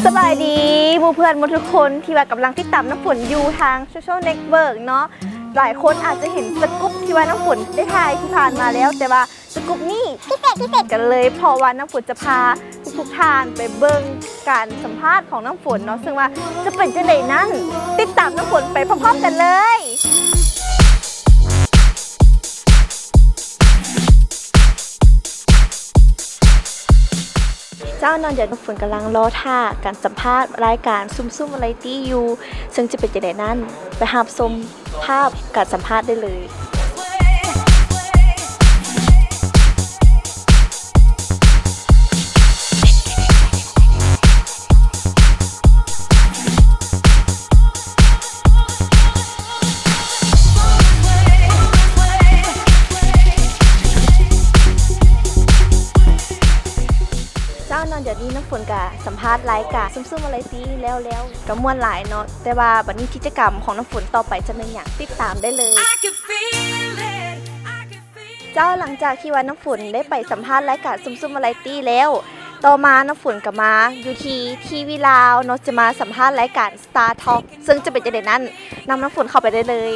สบายดีหมู่เพื่อนหมดทุกคนที่ว่ากำลังติดตามน้ำฝนอยู่ทางโซเชียลเน็ตเวิร์กเนาะหลายคนอาจจะเห็นสกู๊ปที่ว่าน้ำฝนได้ถ่ายที่ผ่านมาแล้วแต่ว่าสกู๊ปนี้พิเศษกันเลยเพราะว่าน้ำฝนจะพาทุกท่านไปเบิ่งการสัมภาษณ์ของน้ำฝนเนาะซึ่งว่าจะเป็นจังไดนั้นติดตามน้ำฝนไปพร้อมๆกันเลยเจ้านอนเดี๋ยวน้ำฝนกำลังรอท่าการสัมภาษณ์รายการซุ่มๆวาไรตี้อยู่ซึ่งจะเป็นจังไดนั้นไปหาชมภาพการสัมภาษณ์ได้เลยนอนเดี๋ยวนี้น้ำฝนกับสัมภาษณ์รายการซุ่มๆอะไรตีแล้วกับมวลหลายเนาะแต่ว่าบัดนี้กิจกรรมของน้ำฝนต่อไปจะเป็นอย่างติดตามได้เลยเจ้าหลังจากที่ว่าน้ำฝนได้ไปสัมภาษณ์รายการซุ่มๆอะไรตีแล้วต่อมาน้ำฝนกับมาอยู่ที่ทีวีลาวเนาะจะมาสัมภาษณ์รายการ Star Talk ซึ่งจะเป็นจะเด่นนั้นนำน้ำฝนเข้าไปได้เลย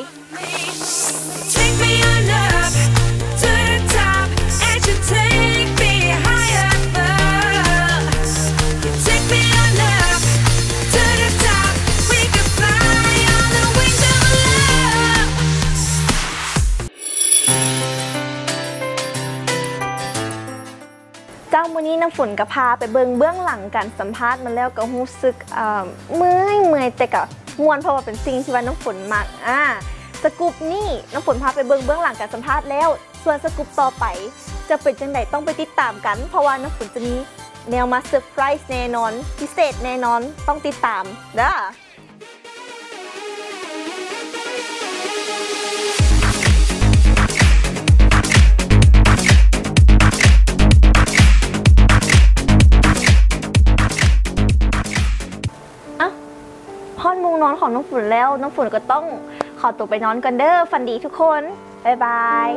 เจ้ามื้อนี้น้ำฝนก็พาไปเบื้องหลังการสัมภาษณ์มันแล้วก็รู้สึกเมื่อยแต่ก็ม่วนเพราะว่าเป็นสิ่งที่ว่าน้ำฝนมักสกู๊ปนี่น้ำฝนพาไปเบื้องหลังการสัมภาษณ์แล้วส่วนสกู๊ปต่อไปจะเป็นจังไดต้องไปติดตามกันเพราะว่าน้ำฝนจะมีแนวมาเซอร์ไพรส์แน่นอนพิเศษแน่นอนต้องติดตามเด้อห้องมุงนอนของน้องฝนแล้วน้องฝนก็ต้องขอตัวไปนอนกันเด้อฝันดีทุกคนบ๊ายบาย